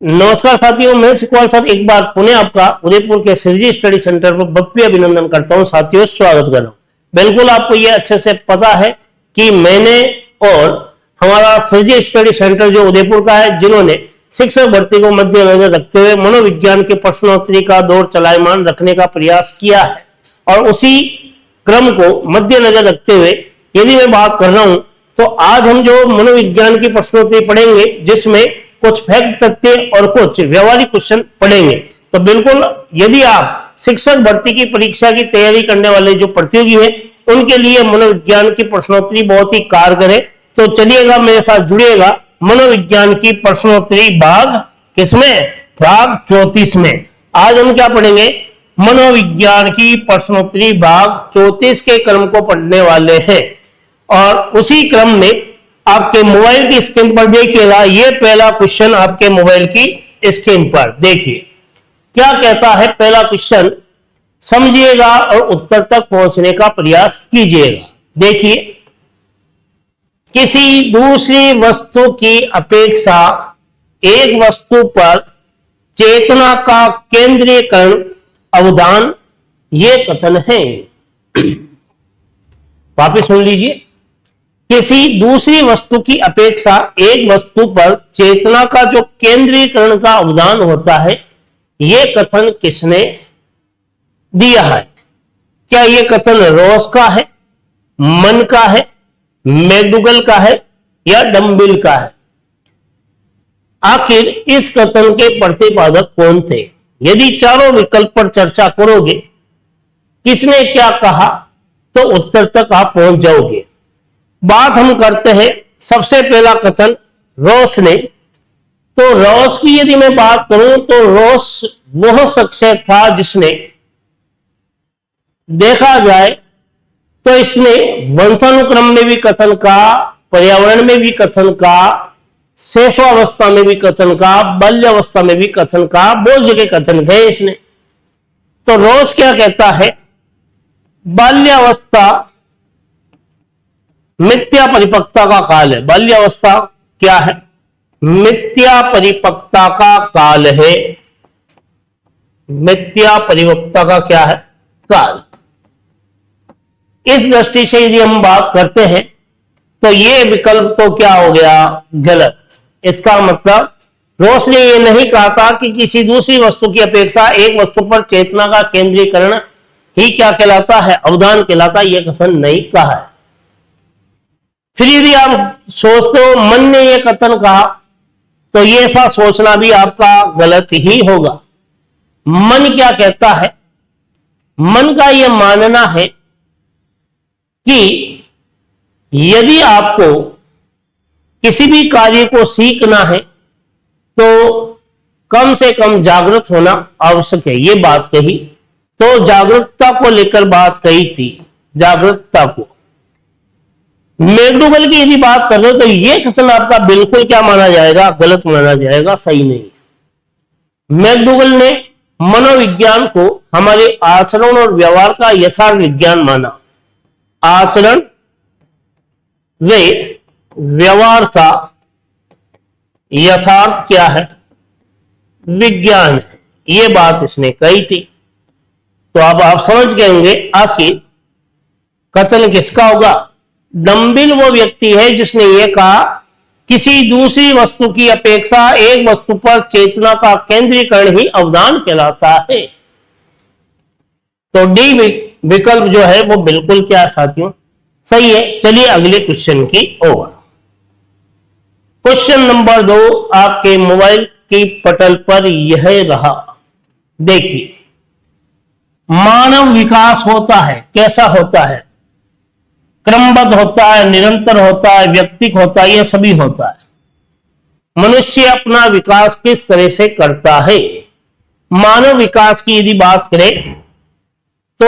नमस्कार साथियों, मैं शिकवाल सर एक बार पुनः आपका उदयपुर के सिरजी स्टडी सेंटर पर भव्य अभिनंदन करता हूं। साथियों, स्वागत कर रहा हूं। बिल्कुल आपको यह अच्छे से पता है कि मैंने और हमारा सिरजी स्टडी सेंटर जो उदयपुर का है, जिन्होंने शिक्षक भर्ती को मद्देनजर रखते हुए मनोविज्ञान के प्रश्नोत्तरी का दौर चलायमान रखने का प्रयास किया है, और उसी क्रम को मद्देनजर रखते हुए यदि मैं बात कर रहा हूं तो आज हम जो मनोविज्ञान की प्रश्नोत्तरी पढ़ेंगे, जिसमें कुछ फैक्ट तथ्य और कुछ व्यवहारिक क्वेश्चन पढ़ेंगे। तो बिल्कुल यदि आप शिक्षक भर्ती की परीक्षा की तैयारी करने वाले जो प्रतियोगी हैं, उनके लिए मनोविज्ञान की प्रश्नोत्तरी बहुत ही कारगर है। तो चलिएगा, मेरे साथ जुड़िएगा मनोविज्ञान की प्रश्नोत्तरी भाग किसमें, भाग 34 में। आज हम क्या पढ़ेंगे, मनोविज्ञान की प्रश्नोत्तरी भाग 34 के क्रम को पढ़ने वाले हैं। और उसी क्रम में आपके मोबाइल की स्क्रीन पर देखिएगा, यह पहला क्वेश्चन आपके मोबाइल की स्क्रीन पर देखिए। क्या कहता है पहला क्वेश्चन, समझिएगा और उत्तर तक पहुंचने का प्रयास कीजिएगा। देखिए, किसी दूसरी वस्तु की अपेक्षा एक वस्तु पर चेतना का केंद्रीकरण अवदान, यह कथन है। वापस सुन लीजिए, किसी दूसरी वस्तु की अपेक्षा एक वस्तु पर चेतना का जो केंद्रीकरण का अवदान होता है, यह कथन किसने दिया है? क्या यह कथन रॉस का है, मन का है, मैकडूगल का है या डम्बिल का है? आखिर इस कथन के प्रतिपादक कौन थे? यदि चारों विकल्प पर चर्चा करोगे, किसने क्या कहा, तो उत्तर तक आप पहुंच जाओगे। बात हम करते हैं सबसे पहला कथन रॉस ने। तो रॉस की यदि मैं बात करूं तो रॉस वह शख्स था जिसने, देखा जाए तो इसने वंशानुक्रम में भी कथन का, पर्यावरण में भी कथन का, शैशवावस्था में भी कथन का, बाल्यावस्था में भी कथन का, बहुत जगह कथन है इसने। तो रॉस क्या कहता है, बाल्यावस्था मिथ्या परिपक्वता का काल है। बाल्यावस्था क्या है? मिथ्या परिपक्वता का काल है। मिथ्या परिपक्वता का क्या है? काल। इस दृष्टि से यदि हम बात करते हैं तो यह विकल्प तो क्या हो गया? गलत। इसका मतलब रॉस ने यह नहीं कहा था कि किसी दूसरी वस्तु की अपेक्षा एक वस्तु पर चेतना का केंद्रीकरण ही क्या कहलाता है? अवदान कहलाता है। यह कथन नहीं कहा है। फिर यदि आप सोचते हो मन ने यह कथन कहा, तो ये ऐसा सोचना भी आपका गलत ही होगा। मन क्या कहता है? मन का यह मानना है कि यदि आपको किसी भी कार्य को सीखना है तो कम से कम जागृत होना आवश्यक है। यह बात कही, तो जागरूकता को लेकर बात कही थी, जागरूकता को। मैकडूगल की यदि बात कर रहे हो तो यह कथन आपका बिल्कुल क्या माना जाएगा? गलत माना जाएगा, सही नहीं। मैकडूगल ने मनोविज्ञान को हमारे आचरण और व्यवहार का यथार्थ विज्ञान माना। आचरण व व्यवहार का यथार्थ क्या है? विज्ञान है। यह बात इसने कही थी। तो अब आप समझ गएंगे आखिर कथन किसका होगा। डम्बिल वो व्यक्ति है जिसने यह कहा, किसी दूसरी वस्तु की अपेक्षा एक वस्तु पर चेतना का केंद्रीकरण ही अवदान कहलाता है। तो डी विकल्प जो है वो बिल्कुल क्या साथियों? सही है। चलिए अगले क्वेश्चन की ओर। क्वेश्चन नंबर 2 आपके मोबाइल की पटल पर यह रहा। देखिए, मानव विकास होता है, कैसा होता है? क्रमबद्ध होता है, निरंतर होता है, व्यक्तिक होता है, यह सभी होता है। मनुष्य अपना विकास किस तरह से करता है? मानव विकास की यदि बात करें तो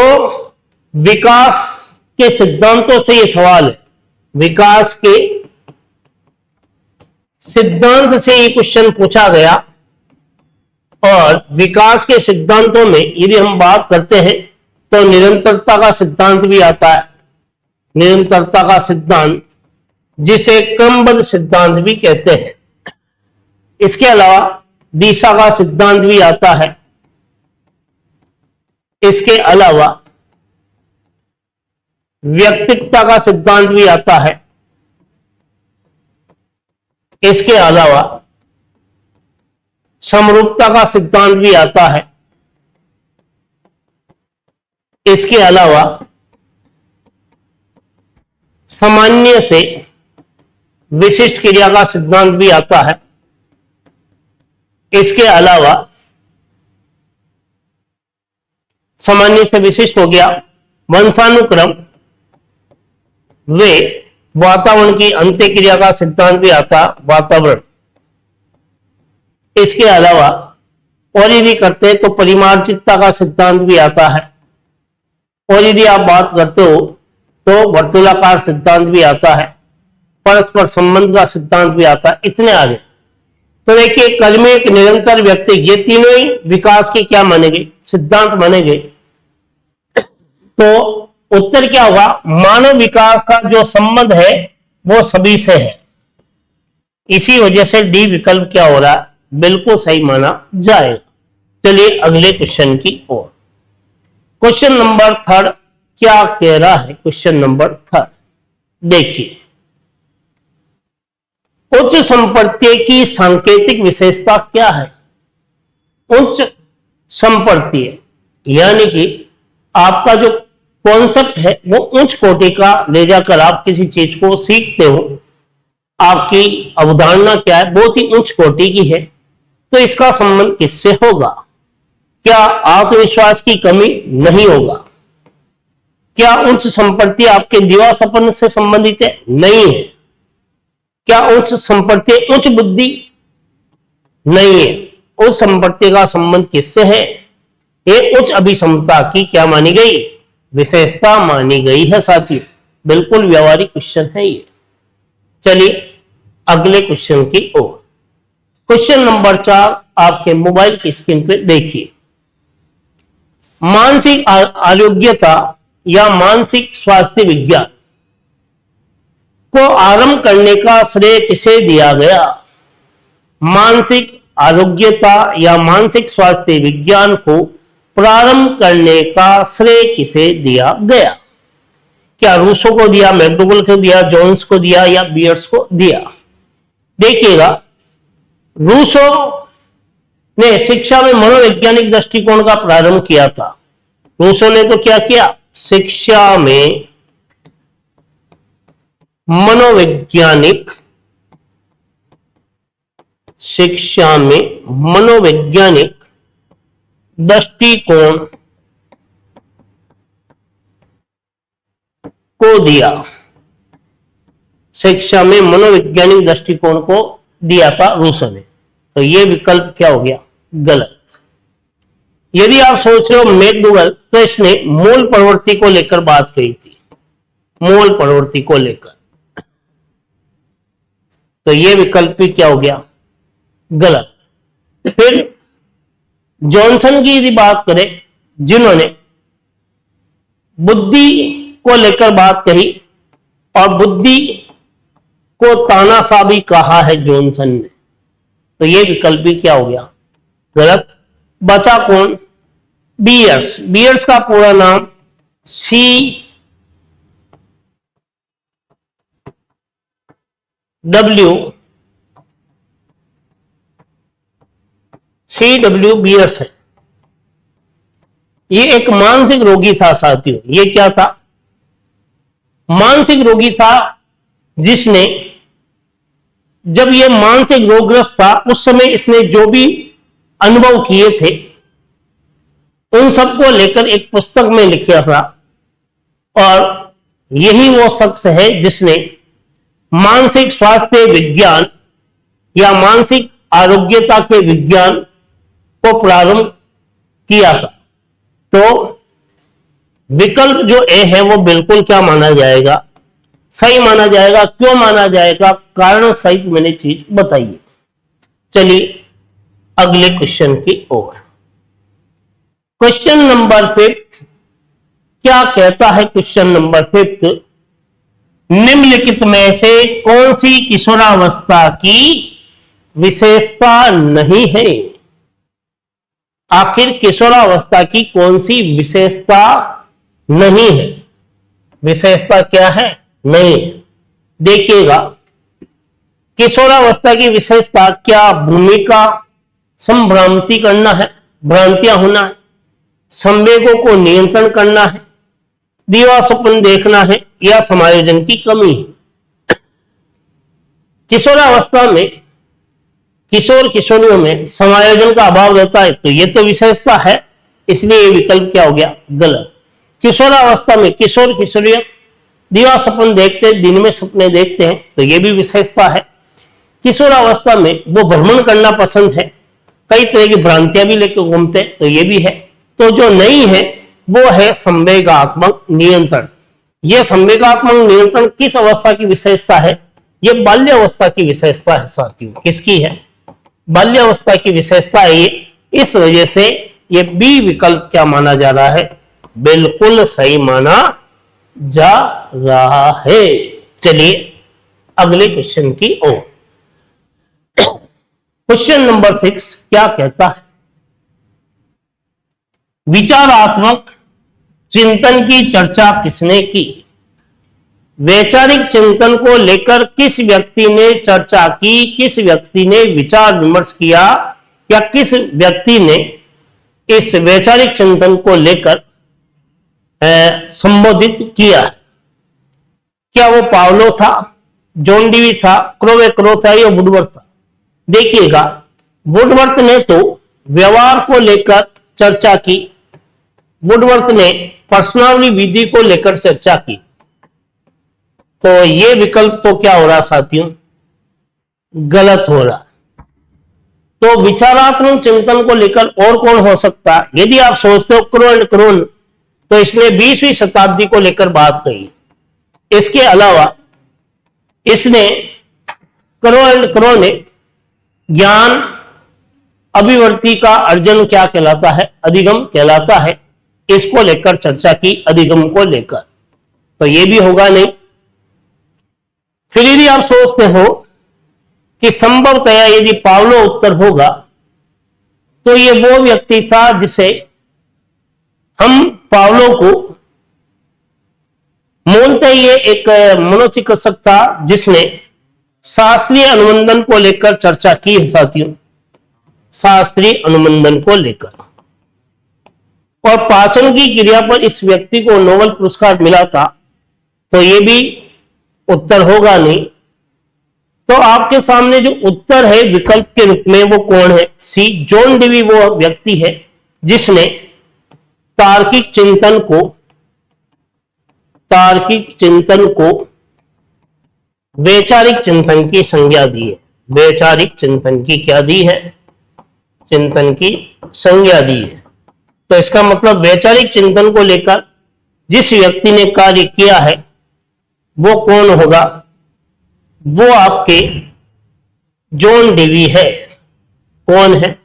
विकास के सिद्धांतों से यह सवाल है। विकास के सिद्धांत से यह क्वेश्चन पूछा गया, और विकास के सिद्धांतों में यदि हम बात करते हैं तो निरंतरता का सिद्धांत भी आता है। निरंतरता का सिद्धांत, जिसे क्रमबद्ध सिद्धांत भी कहते हैं। इसके अलावा दिशा का सिद्धांत भी आता है। इसके अलावा व्यक्तिकता का सिद्धांत भी आता है। इसके अलावा समरूपता का सिद्धांत भी आता है। इसके अलावा सामान्य से विशिष्ट क्रिया का सिद्धांत भी आता है। इसके अलावा सामान्य से विशिष्ट हो गया, वंशानुक्रम वे वातावरण की अंत्य क्रिया का सिद्धांत भी आता, वातावरण। इसके अलावा और यदि करते हैं तो परिमार्जितता का सिद्धांत भी आता है। और यदि आप बात करते हो तो वर्तुलाकार सिद्धांत भी आता है, परस्पर संबंध का सिद्धांत भी आता है, इतने आगे। तो देखिए, कर्मिक, निरंतर, व्यक्ति, ये तीनों ही विकास के क्या मानेंगे, सिद्धांत मानेंगे। तो उत्तर क्या होगा, मानव विकास का जो संबंध है वो सभी से है। इसी वजह से डी विकल्प क्या हो रहा है, बिल्कुल सही माना जाएगा। चलिए अगले क्वेश्चन की ओर। क्वेश्चन नंबर 3 क्या कह रहा है, क्वेश्चन नंबर 3 देखिए, उच्च संपर्त्य की सांकेतिक विशेषता क्या है। उच्च संपर्त्य यानी कि आपका जो कॉन्सेप्ट है वो उच्च कोटि का ले जाकर आप किसी चीज को सीखते हो, आपकी अवधारणा क्या है, बहुत ही उच्च कोटि की है। तो इसका संबंध किससे होगा, क्या आत्मविश्वास की कमी नहीं होगा। क्या उच्च संपत्ति आपके दिवा सपन से संबंधित है, नहीं है। क्या उच्च संपत्ति उच्च बुद्धि, नहीं है। उच्च संपत्ति का संबंध किससे है, ये उच्च अभिक्षमता की क्या मानी गई, विशेषता मानी गई है साथियों। बिल्कुल व्यवहारिक क्वेश्चन है ये। चलिए अगले क्वेश्चन की ओर। क्वेश्चन नंबर 4 आपके मोबाइल की स्क्रीन पे देखिए, मानसिक आरोग्यता या मानसिक स्वास्थ्य विज्ञान को आरंभ करने का श्रेय किसे दिया गया। मानसिक आरोग्यता या मानसिक स्वास्थ्य विज्ञान को प्रारंभ करने का श्रेय किसे दिया गया। क्या रूसो को दिया, मैकडोगल को दिया, जोन्स को दिया या बियर्स को दिया। देखिएगा, रूसो ने शिक्षा में मनोवैज्ञानिक दृष्टिकोण का प्रारंभ किया था। रूसो ने तो क्या किया, शिक्षा में मनोवैज्ञानिक दृष्टिकोण को दिया। शिक्षा में मनोवैज्ञानिक दृष्टिकोण को दिया था रूसो ने। तो यह विकल्प क्या हो गया, गलत। यदि आप सोच रहे हो मैकडोगल, तो इसने मूल प्रवृत्ति को लेकर बात कही थी, मूल प्रवृत्ति को लेकर। तो यह विकल्प भी क्या हो गया, गलत। फिर जॉनसन की यदि बात करें, जिन्होंने बुद्धि को लेकर बात कही और बुद्धि को तानाशाह भी कहा है जॉनसन ने, तो यह विकल्प भी क्या हो गया, गलत। बचा कौन, बियर्स। बियर्स का पूरा नाम C.W. बियर्स है। ये एक मानसिक रोगी था साथियों। ये क्या था, मानसिक रोगी था, जिसने, जब ये मानसिक रोगग्रस्त था उस समय इसने जो भी अनुभव किए थे उन सबको लेकर एक पुस्तक में लिखा था। और यही वो शख्स है जिसने मानसिक स्वास्थ्य विज्ञान या मानसिक आरोग्यता के विज्ञान को प्रारंभ किया था। तो विकल्प जो ए है वो बिल्कुल क्या माना जाएगा, सही माना जाएगा। क्यों माना जाएगा, कारण सहित मैंने चीज बताई। चलिए अगले क्वेश्चन की ओर। क्वेश्चन नंबर 5 क्या कहता है, क्वेश्चन नंबर 5, निम्नलिखित में से कौन सी किशोरावस्था की विशेषता नहीं है। आखिर किशोरावस्था की कौन सी विशेषता नहीं है? विशेषता क्या है? नहीं है। देखिएगा, किशोरावस्था की विशेषता क्या भूमिका संभ्रांति करना है, भ्रांतियां होना है, संवेगों को नियंत्रण करना है, दीवा सपन देखना है, या समायोजन की कमी है। किशोरावस्था में किशोर किशोरियों में समायोजन का अभाव रहता है, तो ये तो विशेषता है, इसलिए ये विकल्प क्या हो गया? गलत। किशोरावस्था में किशोर किशोरियों दीवा सपन देखते, दिन में सपने देखते हैं, तो ये भी विशेषता है। किशोरावस्था में वो भ्रमण करना पसंद है, कई तरह की भ्रांतियां भी लेकर घूमते हैं, तो ये भी है। तो जो नहीं है वो है संवेगात्मक नियंत्रण। यह संवेगात्मक नियंत्रण किस अवस्था की विशेषता है? यह बाल्यावस्था की विशेषता है साथियों। किसकी है? बाल्यावस्था की विशेषता है ये। इस वजह से ये बी विकल्प क्या माना जा रहा है? बिल्कुल सही माना जा रहा है। चलिए अगले क्वेश्चन की ओर। क्वेश्चन नंबर 6 क्या कहता है? विचारात्मक चिंतन की चर्चा किसने की? वैचारिक चिंतन को लेकर किस व्यक्ति ने चर्चा की, किस व्यक्ति ने विचार विमर्श किया, या किस व्यक्ति ने इस वैचारिक चिंतन को लेकर संबोधित किया? क्या वो पावलो था, जॉन डीवी था, क्रोवेक्रो था, या वुडवर्थ था? देखिएगा, वुडवर्थ ने तो व्यवहार को लेकर चर्चा की, वुडवर्थ ने प्रश्नावली विधि को लेकर चर्चा की। तो ये विकल्प तो क्या हो रहा साथियों? गलत हो रहा। तो विचारात्मक चिंतन को लेकर और कौन हो सकता? यदि आप सोचते हो क्रो एंड क्रोन, तो इसने 20वीं शताब्दी को लेकर बात कही। इसके अलावा इसने क्रो एंड क्रो ने ज्ञान अभिवर्ती का अर्जन क्या कहलाता है? अधिगम कहलाता है। इसको लेकर चर्चा की, अधिगम को लेकर। तो यह भी होगा नहीं। फिर यदि आप सोचते हो कि संभवतया यदि पावलो उत्तर होगा, तो ये वो व्यक्ति था जिसे हम पावलो को मूलतः ये एक मनोचिकित्सक था जिसने शास्त्रीय अनुबंधन को लेकर चर्चा की है साथियों, शास्त्रीय अनुबंधन को लेकर। और पाचन की क्रिया पर इस व्यक्ति को नोबेल पुरस्कार मिला था, तो यह भी उत्तर होगा नहीं। तो आपके सामने जो उत्तर है विकल्प के रूप में वो कौन है? सी, जॉन डीवी वो व्यक्ति है जिसने तार्किक चिंतन को वैचारिक चिंतन की संज्ञा दी है। वैचारिक चिंतन की क्या दी है? चिंतन की संज्ञा दी है। तो इसका मतलब वैचारिक चिंतन को लेकर जिस व्यक्ति ने कार्य किया है वो कौन होगा? वो आपके जॉन डीवी है। कौन है?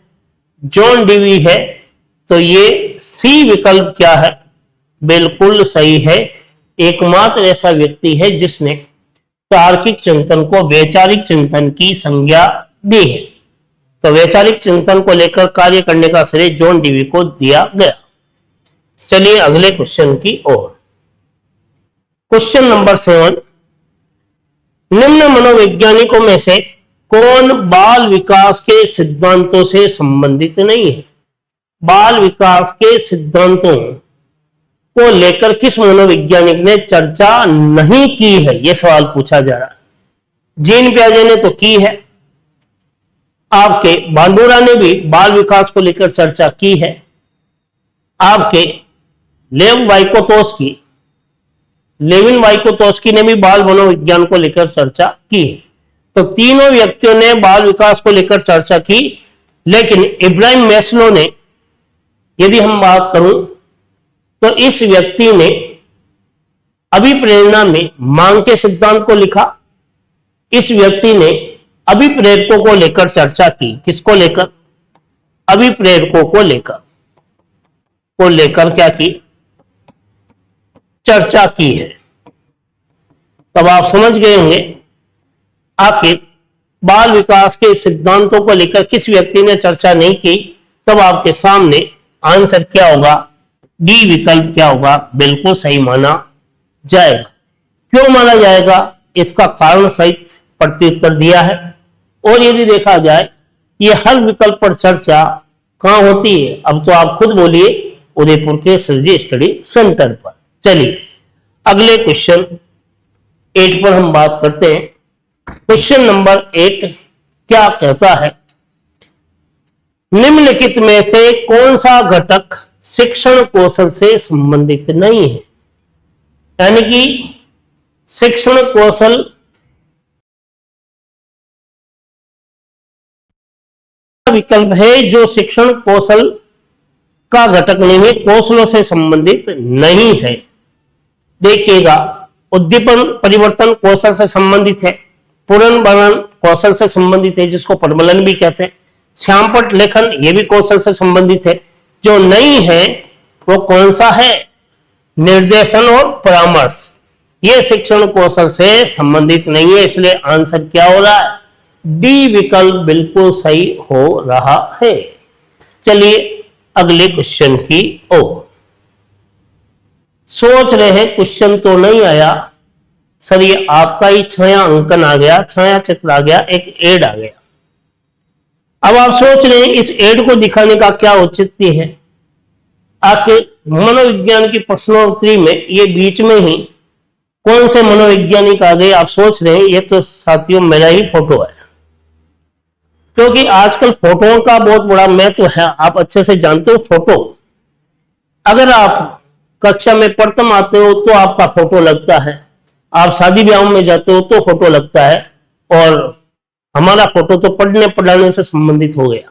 जॉन डीवी है। तो ये सी विकल्प क्या है? बिल्कुल सही है। एकमात्र ऐसा व्यक्ति है जिसने तार्किक चिंतन को वैचारिक चिंतन की संज्ञा दी है। तो वैचारिक चिंतन को लेकर कार्य करने का श्रेय जॉन डीवी को दिया गया। चलिए अगले क्वेश्चन की ओर। क्वेश्चन नंबर 7, निम्न मनोवैज्ञानिकों में से कौन बाल विकास के सिद्धांतों से संबंधित नहीं है? बाल विकास के सिद्धांतों को लेकर किस मनोवैज्ञानिक ने चर्चा नहीं की है? यह सवाल पूछा जा रहा है। जीन पियाजे ने तो की है, आपके बांडुरा ने भी बाल विकास को लेकर चर्चा की है, आपके लेविन वाइकोतोस्की ने भी बाल मनोविज्ञान को लेकर चर्चा की है। तो तीनों व्यक्तियों ने बाल विकास को लेकर चर्चा की, लेकिन इब्राहिम मैस्लो ने, यदि हम बात करूं तो इस व्यक्ति ने अभिप्रेरणा में मांग के सिद्धांत को लिखा। इस व्यक्ति ने अभिप्रेरकों को लेकर चर्चा की। किसको लेकर? अभिप्रेरकों को लेकर क्या की? चर्चा की है। तब आप समझ गए होंगे आखिर बाल विकास के सिद्धांतों को लेकर किस व्यक्ति ने चर्चा नहीं की, तब आपके सामने आंसर क्या होगा, डी विकल्प क्या होगा, बिल्कुल सही माना जाएगा। क्यों माना जाएगा, इसका कारण सहित प्रत्युत्तर दिया है। और यदि देखा जाए ये हर विकल्प पर चर्चा कहां होती है, अब तो आप खुद बोलिए, उदयपुर के सृजी स्टडी सेंटर पर। चलिए अगले क्वेश्चन 8 पर हम बात करते हैं। क्वेश्चन नंबर 8 क्या कहता है, निम्नलिखित में से कौन सा घटक शिक्षण कौशल से संबंधित नहीं है। यानी कि शिक्षण कौशल विकल्प है जो शिक्षण कौशल का घटक नहीं है, कौशलों से संबंधित नहीं है। देखिएगा, उद्दीपन परिवर्तन कौशल से संबंधित है, पुनर्वर्णन कौशल से संबंधित है जिसको प्रबलन भी कहते हैं, श्यामपट्ट लेखन ये भी कौशल से संबंधित है। जो नहीं है वो कौन सा है, निर्देशन और परामर्श, ये शिक्षण कौशल से संबंधित नहीं है। इसलिए आंसर क्या हो रहा है, डी विकल्प बिल्कुल सही हो रहा है। चलिए अगले क्वेश्चन की ओर। सोच रहे हैं क्वेश्चन तो नहीं आया सर, ये आपका ही छाया अंकन आ गया, छाया चित्र आ गया, एक एड आ गया। अब आप सोच रहे हैं इस एड को दिखाने का क्या औचित्य है। आपके मनोविज्ञान की प्रश्नोत्तरी में ये बीच में ही कौन से मनोवैज्ञानिक आ गए, आप सोच रहे हैं ये तो साथियों मेरा ही फोटो है। क्योंकि आजकल फोटोओं का बहुत बड़ा महत्व है, आप अच्छे से जानते हो। फोटो, अगर आप कक्षा में प्रथम आते हो तो आपका फोटो लगता है, आप शादी ब्याह में जाते हो तो फोटो लगता है, और हमारा फोटो तो पढ़ने पढ़ाने से संबंधित हो गया।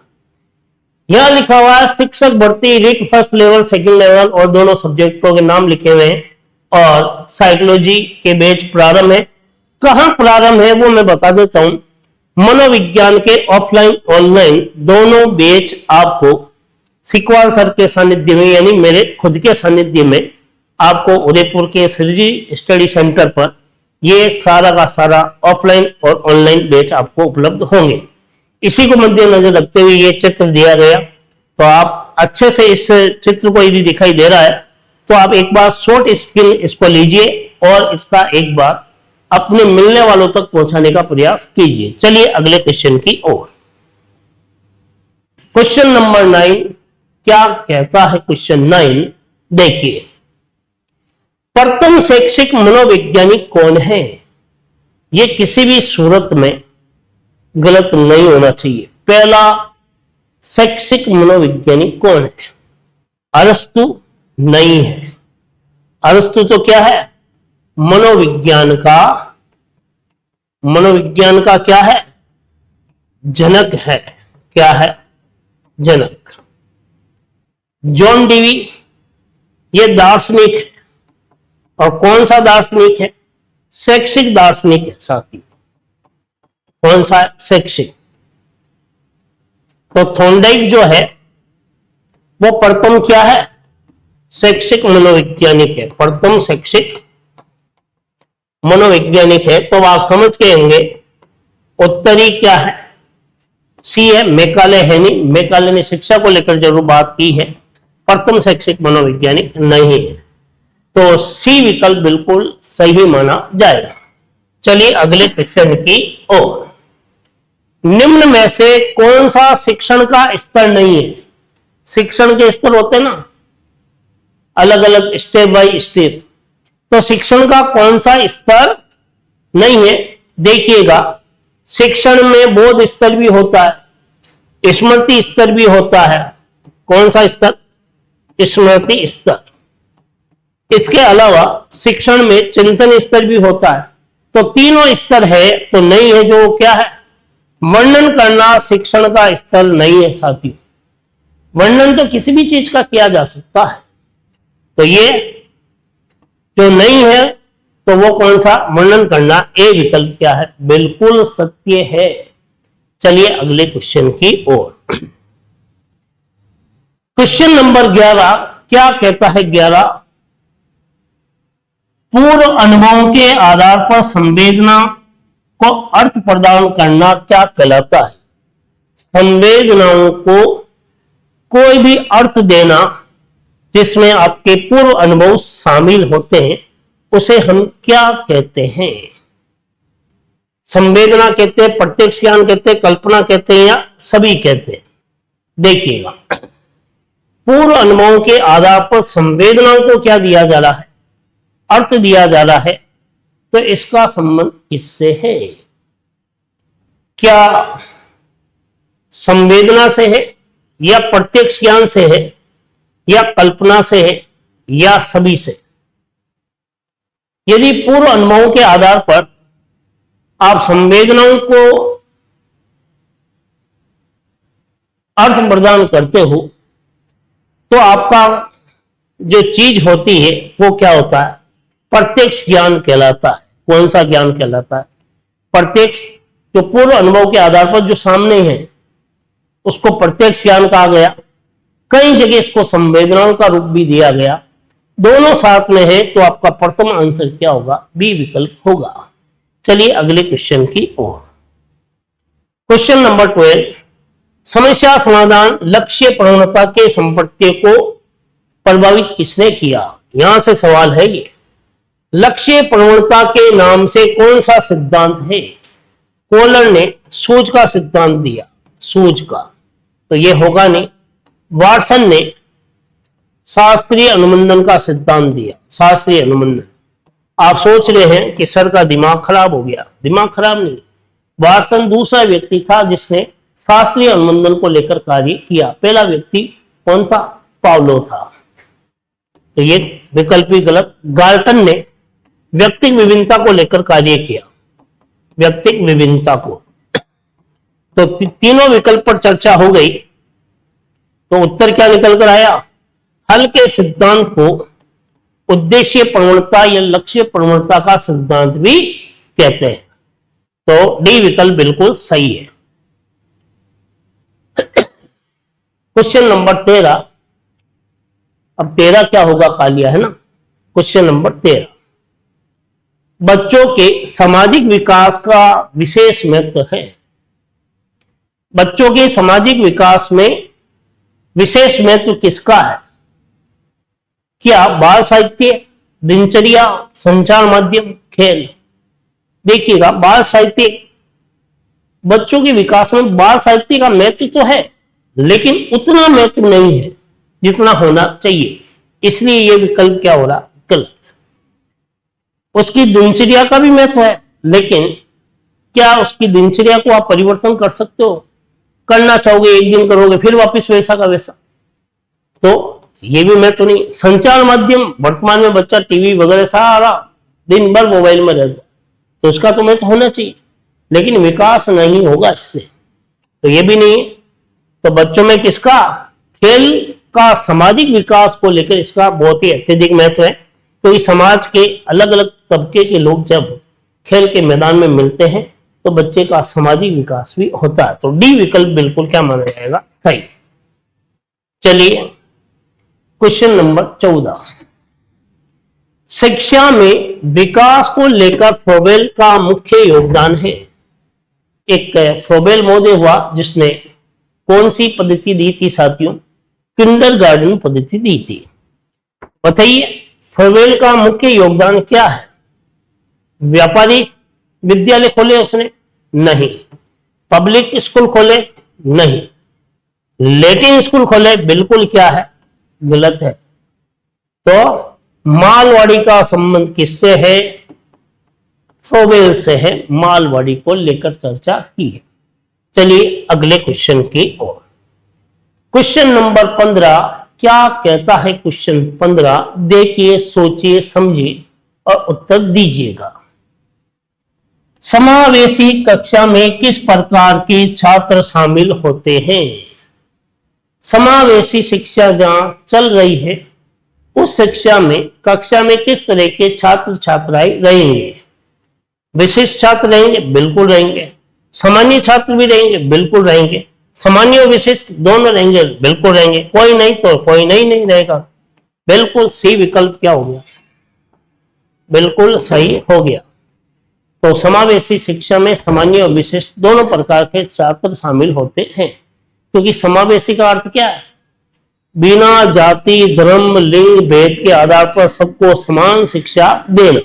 यहां लिखा हुआ है शिक्षक भर्ती REET first level second level और दोनों सब्जेक्टों के नाम लिखे हुए हैं, और साइकोलॉजी के बैच प्रारंभ है। कहां प्रारंभ है वो मैं बता देता हूं। मनोविज्ञान के ऑफलाइन ऑनलाइन दोनों बैच आपको सिकवाल सर के सानिध्य में, यानी मेरे खुद के सानिध्य में, आपको उदयपुर के सृजी स्टडी सेंटर पर ये सारा का सारा ऑफलाइन और ऑनलाइन बैच आपको उपलब्ध होंगे। इसी को मद्देनजर रखते हुए ये चित्र दिया गया, तो आप अच्छे से इस चित्र को यदि दिखाई दे रहा है तो आप एक बार शॉर्ट स्किल इसको लीजिए और इसका एक बार अपने मिलने वालों तक पहुंचाने का प्रयास कीजिए। चलिए अगले क्वेश्चन की ओर। क्वेश्चन नंबर 9 क्या कहता है, क्वेश्चन 9 देखिए, प्रथम शैक्षिक मनोवैज्ञानिक कौन है। यह किसी भी सूरत में गलत नहीं होना चाहिए। पहला शैक्षिक मनोवैज्ञानिक कौन है, अरस्तु नहीं है। अरस्तु तो क्या है, मनोविज्ञान का क्या है, जनक है। क्या है, जनक। जॉन डीवी ये दार्शनिक है, और कौन सा दार्शनिक है, शैक्षिक दार्शनिक है साथी। कौन सा, शैक्षिक। तो थॉर्नडाइक जो है वो प्रथम क्या है, शैक्षिक मनोवैज्ञानिक है, प्रथम शैक्षिक मनोवैज्ञानिक है। तो आप समझ के होंगे उत्तरी क्या है, सी है। मेकाले है नहीं, मेकाले ने शिक्षा को लेकर जरूर बात की है, प्रथम शैक्षिक मनोवैज्ञानिक नहीं है। तो सी विकल्प बिल्कुल सही माना जाएगा। चलिए अगले क्वेश्चन की ओर। निम्न में से कौन सा शिक्षण का स्तर नहीं है। शिक्षण के स्तर होते हैं ना, अलग अलग स्टेप बाय स्टेप। तो शिक्षण का कौन सा स्तर नहीं है, देखिएगा। शिक्षण में बोध स्तर भी होता है, स्मृति स्तर भी होता है। कौन सा स्तर, स्मृति स्तर। इसके अलावा शिक्षण में चिंतन स्तर भी होता है। तो तीनों स्तर है, तो नहीं है जो क्या है, वर्णन करना शिक्षण का स्तर नहीं है साथी। वर्णन तो किसी भी चीज का किया जा सकता है, तो ये जो नहीं है तो वो कौन सा, वर्णन करना। ए विकल्प क्या है, बिल्कुल सत्य है। चलिए अगले क्वेश्चन की ओर। क्वेश्चन नंबर 11 क्या कहता है, 11, पूर्व अनुभवों के आधार पर संवेदना को अर्थ प्रदान करना क्या कहलाता है? संवेदनाओं को कोई भी अर्थ देना जिसमें आपके पूर्व अनुभव शामिल होते हैं उसे हम क्या कहते हैं? संवेदना कहते हैं, प्रत्यक्ष ज्ञान कहते हैं, कल्पना कहते हैं, या सभी कहते हैं? देखिएगा, पूर्व अनुभवों के आधार पर संवेदनाओं को क्या दिया जा रहा है? अर्थ दिया जा रहा है। तो इसका संबंध किससे है? क्या संवेदना से है, या प्रत्यक्ष ज्ञान से है, या कल्पना से है, या सभी से? यदि पूर्व अनुभवों के आधार पर आप संवेदनाओं को अर्थ प्रदान करते हो तो आपका जो चीज होती है वो क्या होता है? प्रत्यक्ष ज्ञान कहलाता है। कौन सा ज्ञान कहलाता है? प्रत्यक्ष। जो पूर्व अनुभव के आधार पर जो सामने है उसको प्रत्यक्ष ज्ञान कहा गया। कई जगह इसको संवेदनाओं का रूप भी दिया गया। दोनों साथ में है तो आपका प्रथम आंसर क्या होगा? बी विकल्प होगा। चलिए अगले क्वेश्चन की ओर। क्वेश्चन नंबर 12, समस्या समाधान लक्ष्य प्रवणता के संपत्ति को प्रभावित किसने किया? यहां से सवाल है ये। लक्ष्य प्रवणता के नाम से कौन सा सिद्धांत है? कोहलर ने सूझ का सिद्धांत दिया, सूझ का, तो ये होगा नहीं। वाटसन ने शास्त्रीय अनुबंधन का सिद्धांत दिया, शास्त्रीय अनुबंधन। आप सोच रहे हैं कि सर का दिमाग खराब हो गया। दिमाग खराब नहीं, वाटसन दूसरा व्यक्ति था जिसने शास्त्रीय अनुबंधन को लेकर कार्य किया। पहला व्यक्ति कौन था? पावलो था। तो ये विकल्प भी गलत। गाल्टन ने व्यक्तिक विभिन्नता को लेकर कार्य किया, व्यक्तिक विभिन्नता को। तो तीनों विकल्प पर चर्चा हो गई तो उत्तर क्या निकल कर आया? हल के सिद्धांत को उद्देश्य प्रवणता या लक्ष्य प्रवणता का सिद्धांत भी कहते हैं। तो डी विकल्प बिल्कुल सही है। Question number 13। अब 13 क्या होगा? कालिया है ना। क्वेश्चन नंबर 13, बच्चों के सामाजिक विकास का विशेष महत्व है। बच्चों के सामाजिक विकास में विशेष महत्व किसका है? क्या बाल साहित्य, दिनचर्या, संचार माध्यम, खेल? देखिएगा, बाल साहित्य, बच्चों के विकास में बाल साहित्य का महत्व तो है लेकिन उतना महत्व नहीं है जितना होना चाहिए, इसलिए यह विकल्प क्या हो रहा? गलत। उसकी दिनचर्या का भी महत्व है लेकिन क्या उसकी दिनचर्या को आप परिवर्तन कर सकते हो? करना चाहोगे, एक दिन करोगे, फिर वापस वैसा का वैसा, तो ये भी महत्व नहीं। संचार माध्यम, वर्तमान में बच्चा टीवी वगैरह सारा दिन भर मोबाइल में रहता है तो उसका तो महत्व होना चाहिए लेकिन विकास नहीं होगा इससे, तो ये भी नहीं है। तो बच्चों में किसका? खेल का सामाजिक विकास को लेकर इसका बहुत ही अत्यधिक महत्व है। तो इस समाज के अलग अलग तबके के लोग जब खेल के मैदान में मिलते हैं तो बच्चे का सामाजिक विकास भी होता है। तो डी विकल्प बिल्कुल क्या माना जाएगा? सही। चलिए क्वेश्चन नंबर 14, शिक्षा में विकास को लेकर फ्रोबेल का मुख्य योगदान है। एक फ्रोबेल महोदय हुआ जिसने कौन सी पद्धति दी थी साथियों? किंडरगार्टन पद्धति दी थी। बताइए फ्रोबेल का मुख्य योगदान क्या है? व्यापारिक विद्यालय खोले उसने? नहीं। पब्लिक स्कूल खोले? नहीं। लैटिन स्कूल खोले? बिल्कुल क्या है? गलत है। तो मालवाड़ी का संबंध किससे है? फ्रोबेल से है। मालवाड़ी को लेकर चर्चा की है। चलिए अगले क्वेश्चन की ओर। क्वेश्चन नंबर 15 क्या कहता है? क्वेश्चन 15 देखिए, सोचिए, समझिए और उत्तर दीजिएगा। समावेशी कक्षा में किस प्रकार के छात्र शामिल होते हैं? समावेशी शिक्षा जहां चल रही है उस शिक्षा में कक्षा में किस तरह के छात्र छात्राएं रहेंगे? विशिष्ट छात्र रहेंगे? बिल्कुल रहेंगे। सामान्य छात्र भी रहेंगे? बिल्कुल रहेंगे। सामान्य और विशिष्ट दोनों रहेंगे? बिल्कुल रहेंगे। कोई नहीं तो कोई नहीं रहेगा। बिल्कुल सी विकल्प क्या हो गया? बिल्कुल सही हो गया। तो समावेशी शिक्षा में सामान्य और विशिष्ट दोनों प्रकार के छात्र शामिल होते हैं, क्योंकि समावेशी का अर्थ क्या है? बिना जाति, धर्म, लिंग भेद के आधार पर सबको समान शिक्षा देना।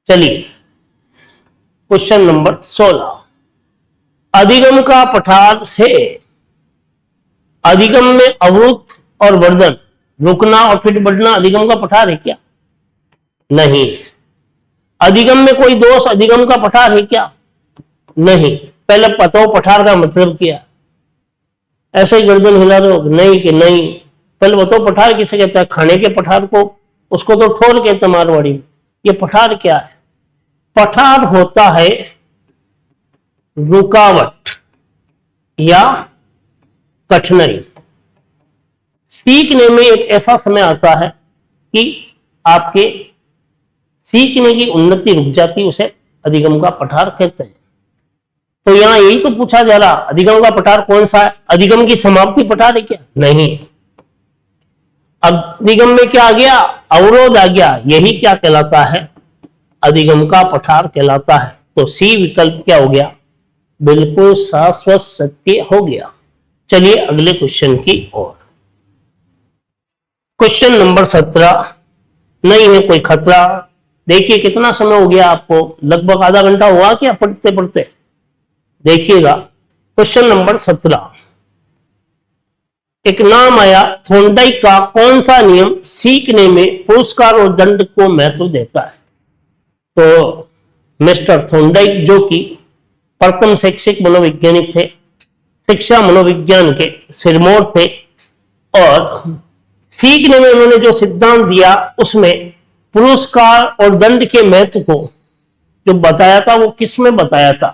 चलिए क्वेश्चन नंबर 16, अधिगम का पठार है। अधिगम में अवरुद्ध और वर्धन, रुकना और फिर बढ़ना अधिगम का पठार है क्या? नहीं। अधिगम में कोई दोष अधिगम का पठार है क्या? नहीं। पहले बताओ पठार का मतलब क्या? ऐसे ही गर्दन हिला दो, नहीं कि नहीं। पहले बताओ पठार किसे कहता है? खाने के पठार को, उसको तो ठोर कहते हैं मारवाड़ी में। ये पठार क्या है? पठार होता है रुकावट या कठिनाई। सीखने में एक ऐसा समय आता है कि आपके सीखने की उन्नति रुक जाती, उसे अधिगम का पठार कहते हैं। तो यहां यही तो पूछा जा रहा, अधिगम का पठार कौन सा है? अधिगम की समाप्ति पठार है क्या? नहीं। अधिगम में क्या आ गया? अवरोध आ गया। यही क्या कहलाता है? अधिगम का पठार कहलाता है। तो सी विकल्प क्या हो गया? बिल्कुल शाश्वत सत्य हो गया। चलिए अगले क्वेश्चन की ओर। क्वेश्चन नंबर 17, नहीं है कोई खतरा। देखिए कितना समय हो गया आपको, लगभग आधा घंटा हुआ क्या पढ़ते पढ़ते? देखिएगा क्वेश्चन नंबर 17, एक नाम आया, थोंडाइक का कौन सा नियम सीखने में पुरस्कार और दंड को महत्व देता है? तो मिस्टर थोंडाइक जो कि प्रथम शैक्षिक मनोवैज्ञानिक थे, शिक्षा मनोविज्ञान के सिरमौर थे, और सीखने में उन्होंने जो सिद्धांत दिया उसमें पुरस्कार और दंड के महत्व को जो बताया था वो किस में बताया था?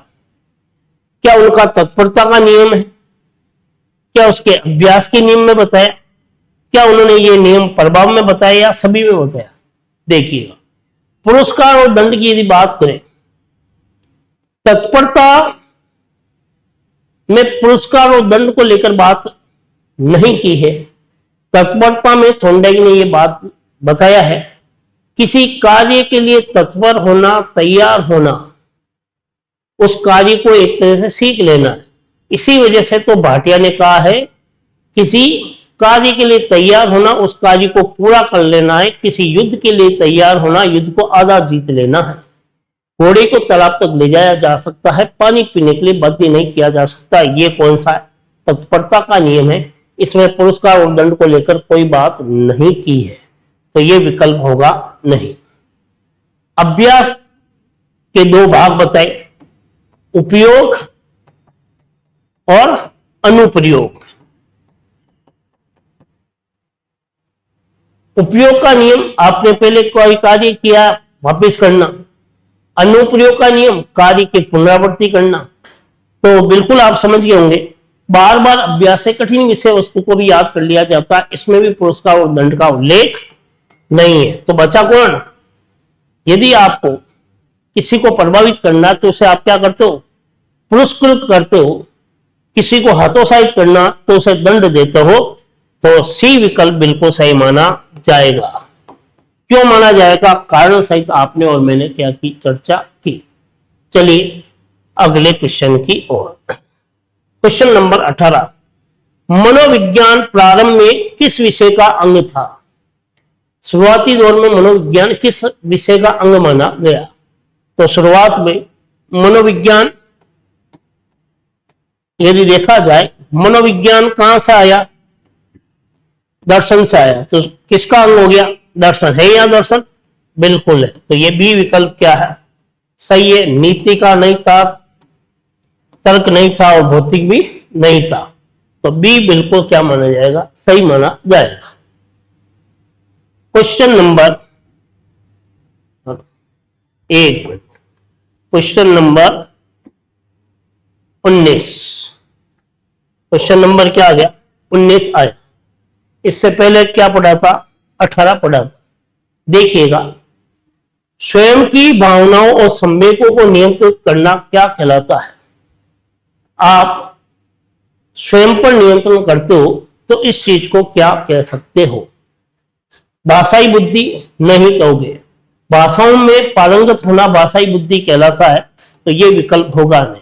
क्या उनका तत्परता का नियम है? क्या उसके अभ्यास के नियम में बताया? क्या उन्होंने ये नियम प्रभाव में बताया या सभी में बताया? देखिएगा, पुरस्कार और दंड की यदि बात करें, तत्परता में पुरस्कार और दंड को लेकर बात नहीं की है। तत्परता में थोंडाइक ने यह बात बताया है, किसी कार्य के लिए तत्पर होना, तैयार होना, उस कार्य को एक तरह से सीख लेना है। इसी वजह से तो भाटिया ने कहा है, किसी कार्य के लिए तैयार होना, उस कार्य को पूरा कर लेना है। किसी युद्ध के लिए तैयार होना, युद्ध को आधा जीत लेना है। घोड़े को तालाब तक ले जाया जा सकता है, पानी पीने के लिए बाध्य नहीं किया जा सकता। ये कौन सा है? तत्परता का नियम है। इसमें पुरस्कार और दंड को लेकर कोई बात नहीं की है, तो ये विकल्प होगा नहीं। अभ्यास के दो भाग बताए, उपयोग और अनुप्रयोग। उपयोग का नियम, आपने पहले कोई कार्य किया वापस करना। अनुप्रयोग का नियम, कार्य की पुनरावृत्ति करना। तो बिल्कुल आप समझ गए होंगे, बार बार अभ्यास से कठिन विषय वस्तु को भी याद कर लिया जाता है, इसमें भी पुरस्कार और दंड का उल्लेख नहीं है। तो बचा कौन? यदि आपको किसी को प्रभावित करना है तो उसे आप क्या करते हो? पुरस्कृत करते हो। किसी को हतोत्साहित करना तो उसे दंड देते हो। तो सी विकल्प बिल्कुल सही माना जाएगा। क्यों माना जाएगा? कारण सहित आपने और मैंने क्या की? चर्चा की। चलिए अगले क्वेश्चन की ओर। क्वेश्चन नंबर 18, मनोविज्ञान प्रारंभ में किस विषय का अंग था? शुरुआती दौर में मनोविज्ञान किस विषय का अंग माना गया? तो शुरुआत में मनोविज्ञान यदि देखा जाए, मनोविज्ञान कहां से आया? दर्शन से आया। तो किसका अंग हो गया? दर्शन। है या दर्शन? बिल्कुल है। तो ये बी विकल्प क्या है? सही है। नीति का नहीं था, तर्क नहीं था और भौतिक भी नहीं था। तो बी बिल्कुल क्या माना जाएगा? सही माना जाएगा। Question number question number 19। Question number क्या आ गया? 19 आया। इससे पहले क्या पढ़ा था? 18 पढ़ा था। देखिएगा, स्वयं की भावनाओं और संवेगों को नियंत्रित करना क्या कहलाता है? आप स्वयं पर नियंत्रण करते हो तो इस चीज को क्या कह सकते हो? भाषाई बुद्धि नहीं कहोगे, भाषाओं में पारंगत होना भाषाई बुद्धि कहलाता है, तो ये विकल्प होगा नहीं।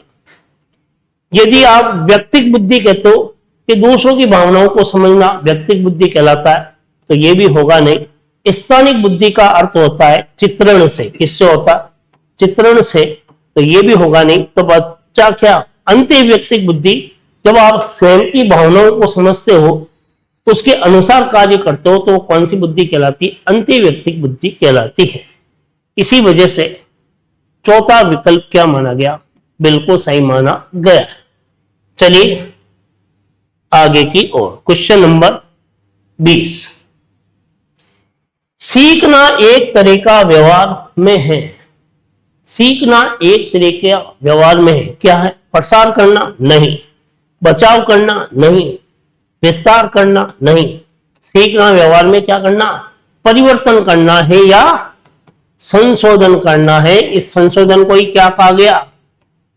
यदि आप व्यक्तिक बुद्धि कहते हो कि दूसरों की भावनाओं को समझना व्यक्तिक बुद्धि कहलाता है, तो ये भी होगा नहीं। स्थानिक बुद्धि का अर्थ होता है चित्रण से। किससे होता है? चित्रण से, तो ये भी होगा नहीं। तो बच्चा क्या? अंतर्व्यक्तिक बुद्धि। जब आप स्वयं की भावनाओं को समझते हो तो उसके अनुसार कार्य करते हो, तो कौन सी बुद्धि कहलाती है? अंतर्व्यक्तिक बुद्धि कहलाती है। इसी वजह से चौथा विकल्प क्या माना गया? बिल्कुल सही माना गया। चलिए आगे की ओर। Question number 20। सीखना एक तरह का व्यवहार में है। सीखना एक तरह के व्यवहार में है। क्या है? प्रसार करना नहीं, बचाव करना नहीं, विस्तार करना नहीं। सीखना व्यवहार में क्या करना? परिवर्तन करना है या संशोधन करना है। इस संशोधन को ही क्या कहा गया?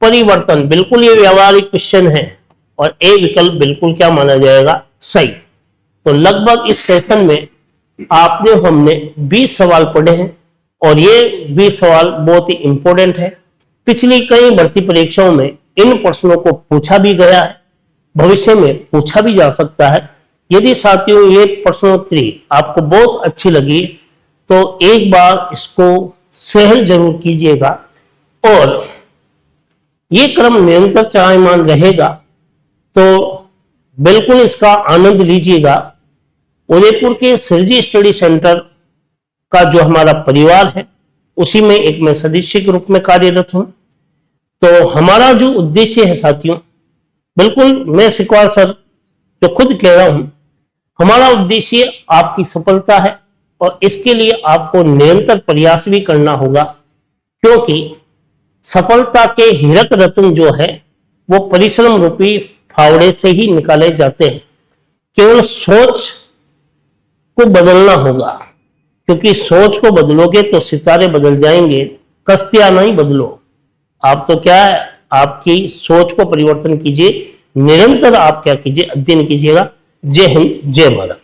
परिवर्तन। बिल्कुल ये व्यवहारिक क्वेश्चन है और ए विकल्प बिल्कुल क्या माना जाएगा? सही। तो लगभग इस सेशन में आपने हमने 20 सवाल पढ़े हैं और ये 20 सवाल बहुत ही इंपॉर्टेंट है। पिछली कई भर्ती परीक्षाओं में इन प्रश्नों को पूछा भी गया है, भविष्य में पूछा भी जा सकता है। यदि साथियों ये प्रश्नोत्तरी आपको बहुत अच्छी लगी तो एक बार इसको शेयर जरूर कीजिएगा और ये क्रम निरंतर चलायमान रहेगा, तो बिल्कुल इसका आनंद लीजिएगा। उदयपुर के सिरजी स्टडी सेंटर का जो हमारा परिवार है उसी में एक मैं सदस्य के रूप में कार्यरत हूं। तो हमारा जो उद्देश्य है साथियों, बिल्कुल मैं सिकवाल सर जो खुद कह रहा हूं, हमारा उद्देश्य आपकी सफलता है और इसके लिए आपको निरंतर प्रयास भी करना होगा, क्योंकि सफलता के हीरक रत्न जो है वो परिश्रम रूपी फावड़े से ही निकाले जाते हैं। केवल सोच को बदलना होगा, क्योंकि सोच को बदलोगे तो सितारे बदल जाएंगे, कश्तियां नहीं बदलो। आप तो क्या है, आपकी सोच को परिवर्तन कीजिए, निरंतर आप क्या कीजिए? अध्ययन कीजिएगा। जय हिंद, जय भारत।